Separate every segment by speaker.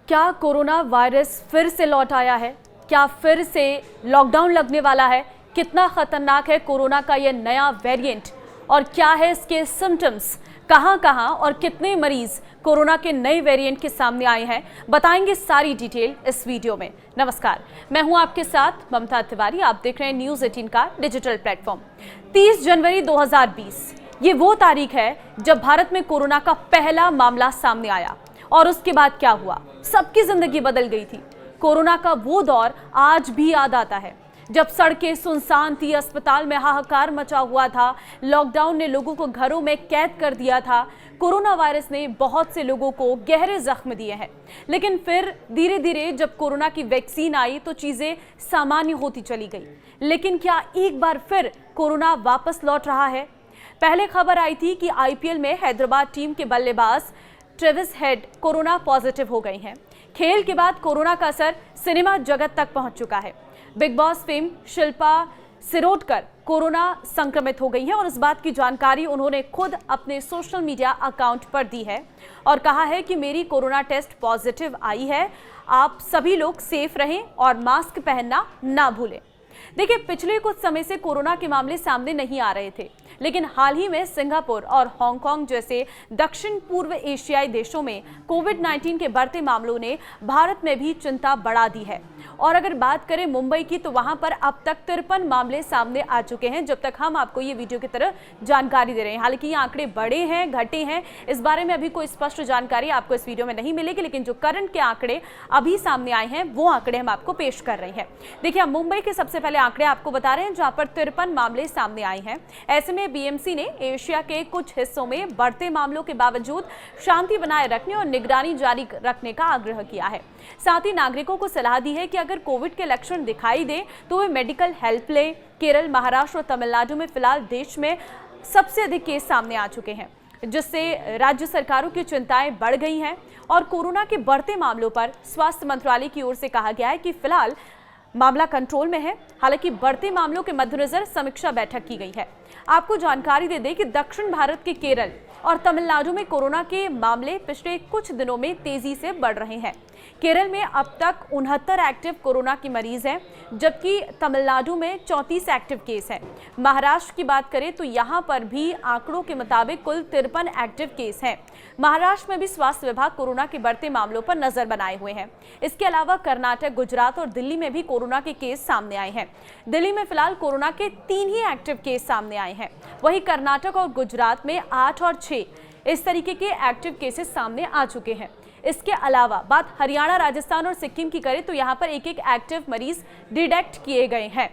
Speaker 1: क्या corona virus फिर से लौट आया है? क्या फिर से लॉकडाउन लगने वाला है? कितना खतरनाक है कोरोना का ये नया वेरिएंट और क्या है इसके सिम्टम्स? कहां-कहां और कितने मरीज कोरोना के नए वेरिएंट के सामने आए हैं, बताएंगे सारी डिटेल इस वीडियो में। नमस्कार, मैं हूं आपके साथ ममता तिवारी। आप देख रहे हैं न्यूज़ 18 का डिजिटल प्लेटफॉर्म। 30 जनवरी 2020 ये वो तारीख है जब भारत में कोरोना का पहला मामला सामने आया और उसके बाद क्या हुआ, सबकी जिंदगी बदल गई थी। कोरोना का वो दौर आज भी याद आता है जब सड़कें सुनसान थी, अस्पताल में हाहाकार मचा हुआ था, लॉकडाउन ने लोगों को घरों में कैद कर दिया था। कोरोना वायरस ने बहुत से लोगों को गहरे जख्म दिए हैं, लेकिन फिर धीरे धीरे जब कोरोना की वैक्सीन आई तो चीजें सामान्य होती चली गई। लेकिन क्या एक बार फिर कोरोना वापस लौट रहा है? पहले खबर आई थी कि आईपीएल में हैदराबाद टीम के बल्लेबाज ट्रेविस हेड कोरोना पॉजिटिव हो गए हैं। खेल के बाद कोरोना का असर सिनेमा जगत तक पहुंच चुका है। Big boss fame Shilpa Shirodkar corona संक्रमित हो गई हैं और इस बात की जानकारी उन्होंने खुद अपने सोशल मीडिया अकाउंट पर दी है और कहा है कि मेरी कोरोना टेस्ट पॉजिटिव आई है, आप सभी लोग सेफ रहें और मास्क पहनना ना भूलें। देखिए, पिछले कुछ समय से कोरोना के मामले सामने नहीं आ रहे थे, लेकिन हाल ही में सिंगापुर और हांगकांग जैसे दक्षिण पूर्व एशियाई देशों में कोविड-19 के बढ़ते मामलों ने भारत में भी चिंता बढ़ा दी है। और अगर बात करें मुंबई की, तो वहां पर अब तक 53 मामले सामने आ चुके हैं जब तक हम आपको ये वीडियो की तरह जानकारी दे रहे हैं। हालांकि ये आंकड़े बढ़े हैं, घटे हैं, इस बारे में अभी कोई स्पष्ट जानकारी आपको इस वीडियो में नहीं मिलेगी, लेकिन जो करंट के आंकड़े अभी सामने आए हैं वो आंकड़े हम आपको पेश कर रहे हैं। देखिए, हम मुंबई के सबसे पहले आंकड़े आपको बता रहे हैं जहां पर 53 मामले सामने आए हैं। ऐसे में बीएमसी ने एशिया के कुछ हिस्सों में बढ़ते मामलों के बावजूद शांति बनाए रखने और निगरानी जारी रखने का आग्रह किया है। साथ ही नागरिकों को सलाह दी है कि अगर कोविड के लक्षण दिखाई दे तो वे मेडिकल हेल्प लें। केरल, महाराष्ट्र और तमिलनाडु में फिलहाल देश में सबसे अधिक केस सामने आ चुके हैं, जिससे राज्य सरकारों की चिंताएं बढ़ गई हैं और कोरोना के बढ़ते मामलों पर स्वास्थ्य मंत्रालय की ओर से कहा गया है कि फिलहाल मामला कंट्रोल में है। हालांकि बढ़ते मामलों के मद्देनजर समीक्षा बैठक की गई है। आपको जानकारी दे दें कि दक्षिण भारत के केरल और तमिलनाडु में कोरोना के मामले पिछले कुछ दिनों में तेजी से बढ़ रहे हैं। केरल में अब तक 69 एक्टिव कोरोना के मरीज हैं, जबकि तमिलनाडु में 34 एक्टिव केस हैं। महाराष्ट्र की बात करें तो यहां पर भी आंकड़ों के मुताबिक कुल 53 एक्टिव केस हैं। महाराष्ट्र में भी स्वास्थ्य विभाग कोरोना के बढ़ते मामलों पर नजर बनाए हुए हैं। इसके अलावा कर्नाटक, गुजरात और दिल्ली में भी कोरोना के केस सामने आए हैं। दिल्ली में फिलहाल कोरोना के 3 ही एक्टिव केस सामने आए हैं। वहीं कर्नाटक और गुजरात में 8 और 6 इस तरीके के एक्टिव केसेस सामने आ चुके हैं। इसके अलावा बात हरियाणा, राजस्थान और सिक्किम की करें तो यहां पर एक एक्टिव मरीज डिटेक्ट किए गए हैं।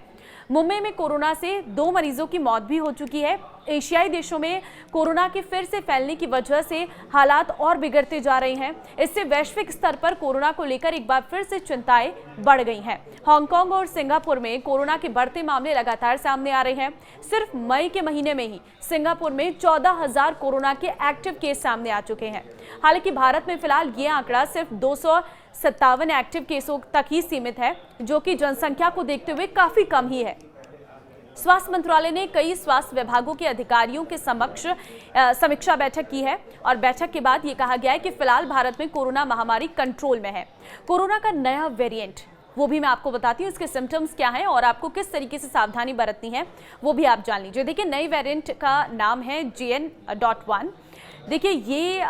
Speaker 1: मुंबई में कोरोना से 2 मरीजों की मौत भी हो चुकी है। एशियाई देशों में कोरोना के फिर से फैलने की वजह से हालात और बिगड़ते जा रहे हैं। इससे वैश्विक स्तर पर कोरोना को लेकर एक बार फिर से चिंताएं बढ़ गई हैं। हांगकांग और सिंगापुर में कोरोना के बढ़ते मामले लगातार सामने आ रहे हैं। सिर्फ मई के महीने में ही सिंगापुर में 14,000 कोरोना के एक्टिव केस सामने आ चुके हैं। हालांकि भारत में फिलहाल ये आंकड़ा सिर्फ 257 एक्टिव केसों तक ही सीमित है, जो कि जनसंख्या को देखते हुए काफी कम ही है। स्वास्थ्य मंत्रालय ने कई स्वास्थ्य विभागों के अधिकारियों के समक्ष समीक्षा बैठक की है और बैठक के बाद ये कहा गया है कि फिलहाल भारत में कोरोना महामारी कंट्रोल में है। कोरोना का नया वेरिएंट वो भी मैं आपको बताती हूँ, इसके सिम्टम्स क्या हैं और आपको किस तरीके से सावधानी बरतनी है वो भी आप जान लीजिए। देखिए, नए वेरिएंट का नाम है JN.1। देखिए, ये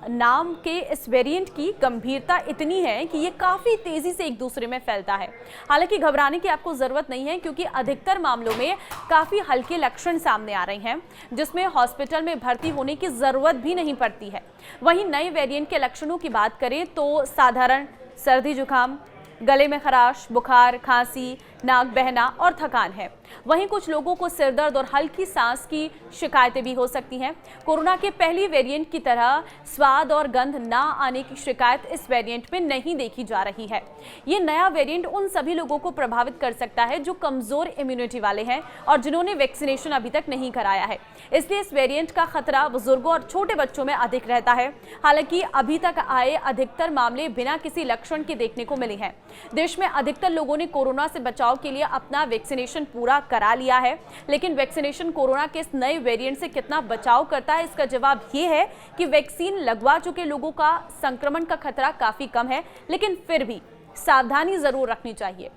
Speaker 1: नाम के इस वेरिएंट की गंभीरता इतनी है कि ये काफ़ी तेज़ी से एक दूसरे में फैलता है। हालांकि घबराने की आपको ज़रूरत नहीं है, क्योंकि अधिकतर मामलों में काफ़ी हल्के लक्षण सामने आ रहे हैं, जिसमें हॉस्पिटल में भर्ती होने की ज़रूरत भी नहीं पड़ती है। वहीं नए वेरिएंट के लक्षणों की बात करें तो साधारण सर्दी जुकाम, गले में खराश, बुखार, खांसी, नाक बहना और थकान है। वहीं कुछ लोगों को सिर दर्द और हल्की सांस की शिकायतें भी हो सकती हैं। कोरोना के पहली वेरिएंट की तरह स्वाद और गंध ना आने की शिकायत इस वेरिएंट में नहीं देखी जा रही है। ये नया वेरिएंट उन सभी लोगों को प्रभावित कर सकता है जो कमजोर इम्यूनिटी वाले हैं और जिन्होंने वैक्सीनेशन अभी तक नहीं कराया है। इसलिए इस वेरिएंट का खतरा बुजुर्गों और छोटे बच्चों में अधिक रहता है। हालांकि अभी तक आए अधिकतर मामले बिना किसी लक्षण के देखने को मिले हैं। देश में अधिकतर लोगों ने कोरोना से बचाव के लिए अपना वैक्सीनेशन पूरा करा लिया है, लेकिन वैक्सीनेशन कोरोना के इस नए वेरिएंट से कितना बचाव करता है, इसका जवाब ये है कि वैक्सीन लगवा चुके लोगों का संक्रमण का खतरा काफी कम है, लेकिन फिर भी सावधानी जरूर रखनी चाहिए।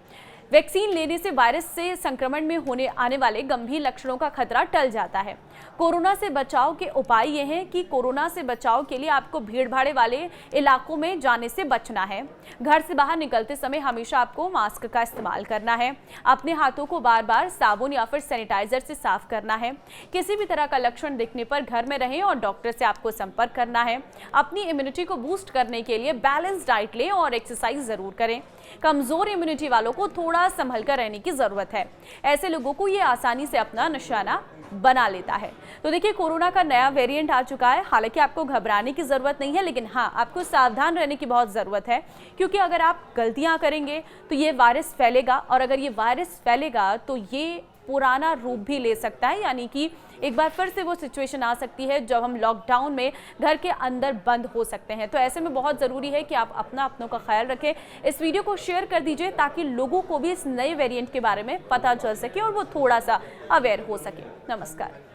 Speaker 1: वैक्सीन लेने से वायरस से संक्रमण में होने आने वाले गंभीर लक्षणों का खतरा टल जाता है। कोरोना से बचाव के उपाय ये हैं कि कोरोना से बचाव के लिए आपको भीड़-भाड़ वाले इलाकों में जाने से बचना है। घर से बाहर निकलते समय हमेशा आपको मास्क का इस्तेमाल करना है। अपने हाथों को बार-बार साबुन या फिर सैनिटाइजर से साफ करना है। किसी भी तरह का लक्षण दिखने पर घर में रहें और डॉक्टर से आपको संपर्क करना है। अपनी इम्यूनिटी को बूस्ट करने के लिए बैलेंस डाइट लें और एक्सरसाइज जरूर करें। कमजोर इम्यूनिटी वालों को थोड़ा संभल कर रहने की जरूरत है। ऐसे लोगों को ये आसानी से अपना निशाना बना लेता है। तो देखिए, कोरोना का नया वेरिएंट आ चुका है। हालांकि आपको घबराने की जरूरत नहीं है, लेकिन हाँ, आपको सावधान रहने की बहुत जरूरत है, क्योंकि अगर आप गलतियां करेंगे तो ये वायरस फैलेगा, और अगर ये वायरस फैलेगा तो ये पुराना रूप भी ले सकता है, यानी कि एक बार फिर से वो सिचुएशन आ सकती है जब हम लॉकडाउन में घर के अंदर बंद हो सकते हैं। तो ऐसे में बहुत ज़रूरी है कि आप अपनों का ख्याल रखें। इस वीडियो को शेयर कर दीजिए ताकि लोगों को भी इस नए वेरिएंट के बारे में पता चल सके और वो थोड़ा सा अवेयर हो सके। नमस्कार।